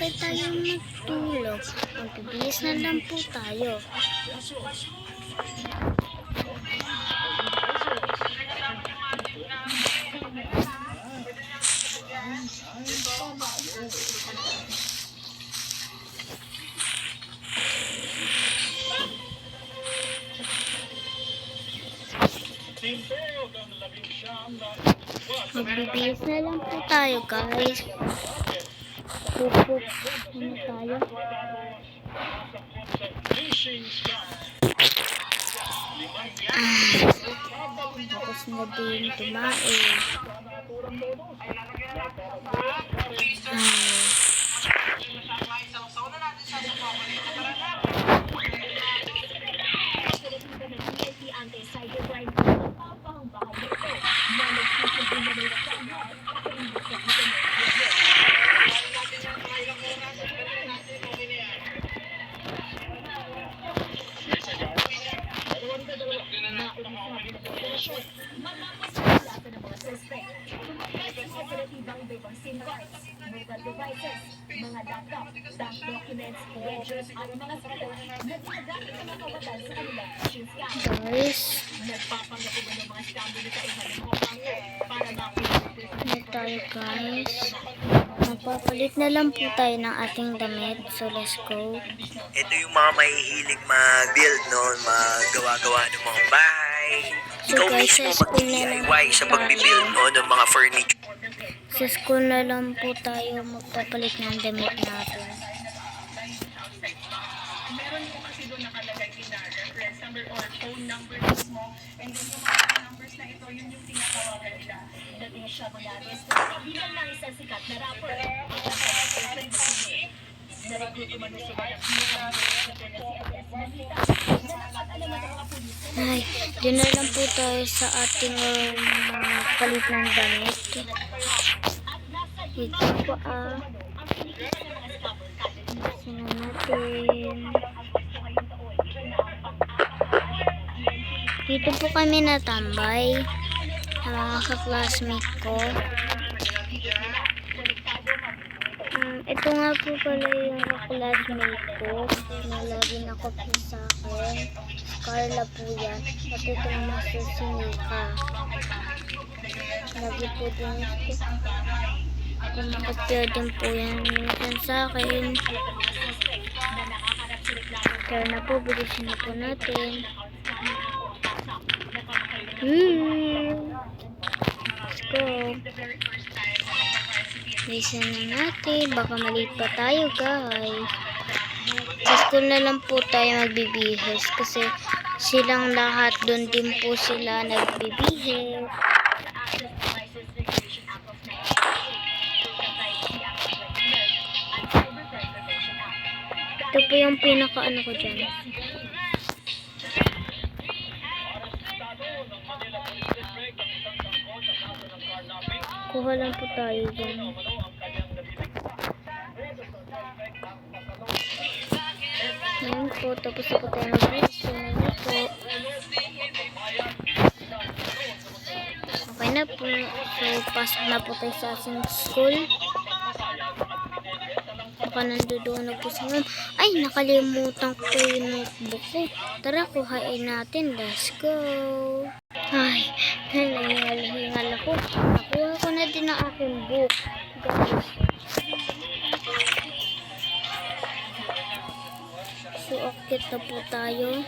sabay tayong matulog. Magbibihis na lang po tayo. Magbibihis na lang po tayo, guys. Pupuk ano tayo? Tapos na din tumae. Mga laptop, bank documents, ledgers, at mga screen na ginagamit ng mga kawalan sa kanilang phishing scam. Guys, Nagpapanggap ba ng mga scam nito ay halimbawa para makuha ano tayo, guys? Magpapalit na lang po tayo ng ating damit. So, let's go. Ito yung mga mahihilig mag-build, no? Magawa-gawa ng mga bahay. So, Ikaw guys, mismo sa school na lang mag-DIY sa pag-build, no? Ng mga furniture. Sa school na lang po tayo magpapalit ng damit natin. meron po kasi doon nakalagay na reference number or phone number mismo, and then yung mga numbers na ito, yun yung tinatawagan nila. Dating siya Mulares, bilang ng isang sikat na rapper. Na-recruit umano si Ay, dyan na lang po tayo sa ating palit ng damit. Ito po sino natin. Dito po kami natambay sa mga ka-classmate ko. Ito nga po pala yung ka-classmate ko na lagi nakopya sa akin. Carla po yan. At ito naman si Mika. Lagi po din ito. Kumakopya din po yan minsan sa akin. Kaya na po, bilisin na po natin. Let's go. Bilisan na natin. Baka maliit pa tayo, guys. Sa school na lang po tayo magbibihis kasi silang lahat doon din po sila nagbibihis. Ito po yung pinaka-ano ko dyan. Kuha lang po tayo dyan. Ayan po, tapos na po tayo mag-bihis. Okay na po. So, pasok na po tayo sa ating school. Baka nandoon na po si ma'am. Ay, nakalimutan ko yung notebook ko. Tara, kuhain natin. Let's go. Ay, hingal ako. Nakuha ko na din ang aking book. Guys. So, akit na po tayo.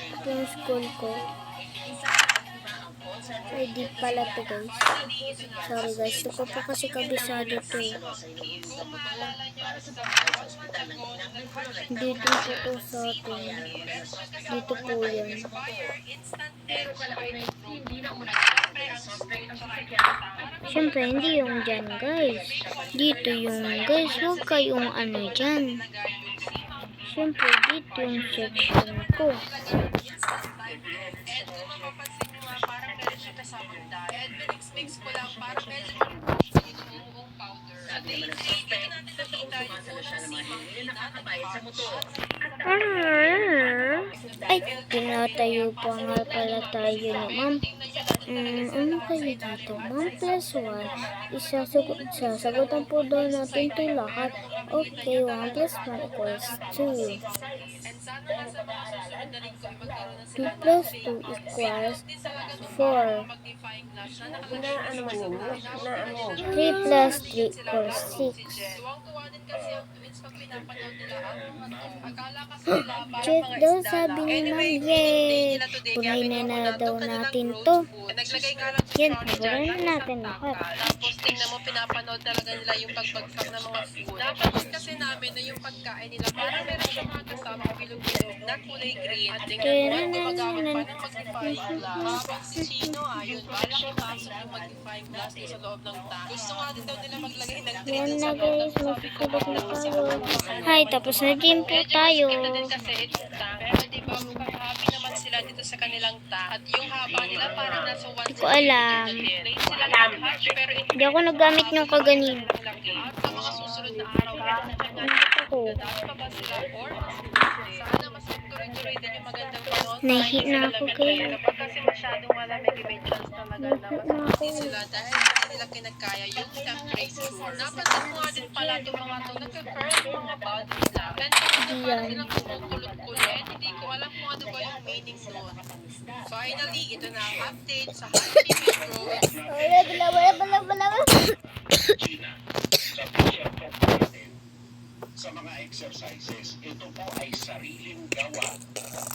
Ito yung school ko. Ay, di pala to, guys. Sorry, guys. Ito ko po kasi kabisado to. Dito po to sa atin. Dito po yan. Siyempre, hindi yung dyan, guys. Dito yung, guys. Huwag kayong ano dyan. Siyempre, dito yung section ko. Mix ko lang para medyo yung powder. At nakakabayad sa motor. Ay, tinatayo pa nga pala tayo ni ma'am. Ano kayo dito? Ma'am plus 1. Sasagutan po daw natin ito lahat. Okay, 1 plus 1 equals 2. And sana nga sa mga susunod na linggo ay magkaroon na 2 sila plus 2 equals din talaga ng 4. magnifying glass na nakalagay sa glass. 3 plus 3 equals 6. Tuwang-tuwa din kasi ang twins pag pinapanood nila ang mga to. Akala kasi nila parang Check mga daw isda sabi lang. ni ma'am, Anyway, yay! nila today, Punahin kaya na kinuha na daw to kanilang natin growth to. food. Naglagay nga lang sa Yan, trolley punahin dyan, na yung natin isang lahat. tangkal. Tapos tingnan mo, pinapanood talaga nila yung pagbagsak ng mga food. Napansin kasi namin na yung pagkain nila parang meron siyang mga kasamang bilog-bilog na kulay green. At tingnan mo, gumagamit pa ng magnifying glass. Habang si Chino, ayun, parang siya pasok yung magnifying glass doon sa loob ng tank. Gusto nga din daw nila maglagay ng green Yan dun na sa loob. guys, Tapos sabi ko, magsusulat na kasi tayo. ako Hi, tapos na din po tayo. Medyo din kasi it's tank. Pero diba, mukhang happy naman sila dito sa kanilang tank. At yung haba nila parang nasa 1 Hindi ko alam. Late sila nag-hatch, pero Hindi ako nagamit ng kaganin. laki. At sa mga susunod na araw, Ako. dadami pa ba sila or mas hindi? Sana mas tuloy-tuloy din yung magandang panahon. Nahi na ako guys. Kapag kasi masyadong malamig, may chance talaga na masakit sila dahil hindi nila kinakaya yung temperature. Napansin ko nga din pala itong mga to, nagka-curl yung mga body nila. And kung parang silang kumukulot-kulot, hindi ko alam kung ano ba yung meaning nun. Finally, ito na ang update sa Happy Metro. Sa mga exercises, ito po ay sariling gawa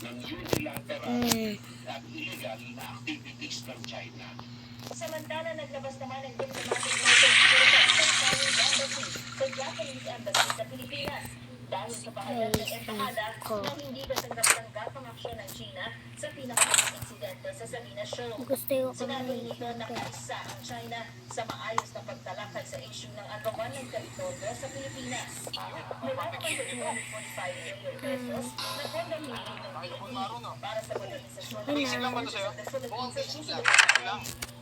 ng unilateral at illegal na activities ng China. Samantala, naglabas naman ng diplomatic message sa Embassy sa Japanese Embassy sa Pilipinas dahil sa pahayag ng embahada na hindi katanggap-tanggap ang aksyon ng China sa pinakamatang insidente sa Salinas Show. Gusto ko Sinabi kumain nito na kaisa ang China sa maayos na pagtalakay sa issue ng agawan ng teritoryo sa Pilipinas. Mula naman sa 245 million pesos na pondo hinihingi ng PNP para sa modernisasyon ng mga sa Philippines sa susunod na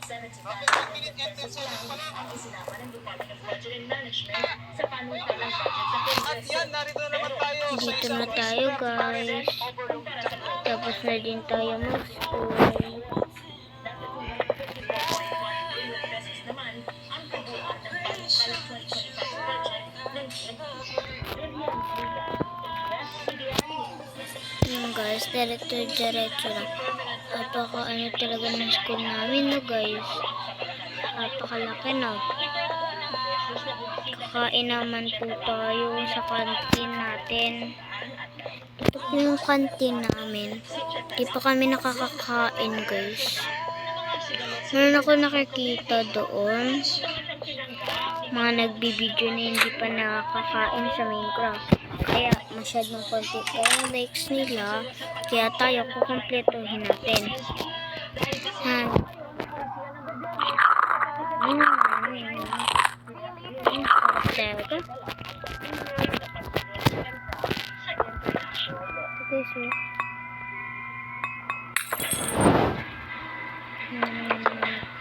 75 million pesos lang ang isinama ng Department of Budget and Management sa panukalang budget sa Kongreso. Dito na tayo guys. Tapos na din tayo mag-school. Yung guys, diretso lang. Ano talaga ng school namin no guys. Napakalaki no. Kakain naman po tayo sa canteen natin. Ito po yung canteen namin. Di pa kami nakakakain guys. Meron ako nakikita doon. Mga nagbibideo na hindi pa nakakain sa Minecraft. Kaya masyadong konti po yung likes nila. Kaya tayo kukumpletuhin natin. Talaga? Okay, so.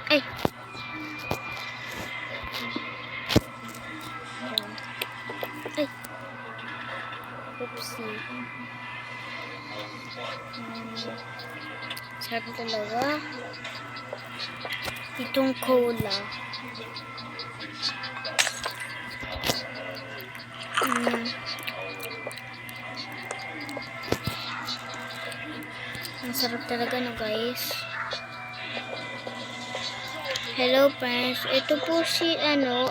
Ay! Ay! Oopsie. Sarap talaga. Itong cola. Ang sarap talaga no guys. Hello friends, ito po si Anika.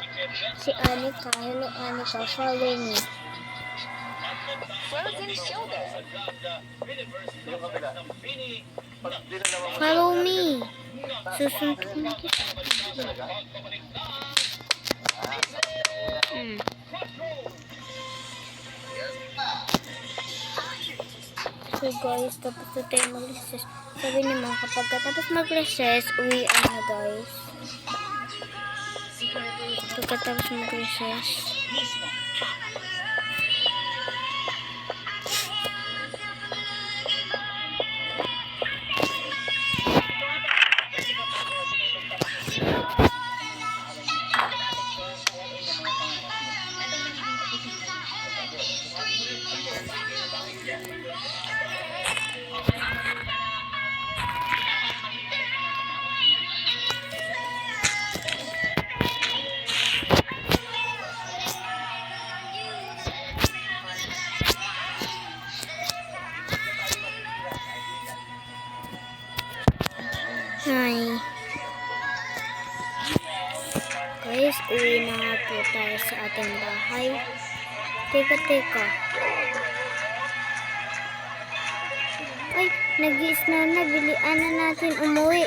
Hello Anika, follow me. Follow me. Susunod kita. So guys, tapos na tayo mag-recess. Sabi naman kapag tapos mag-recess, uwian na guys. Pagkatapos mag-recess. Ay. Guys, uwi na nga po tayo sa ating bahay. Teka. Ay, nag-i-snow na. Bilian na natin umuwi.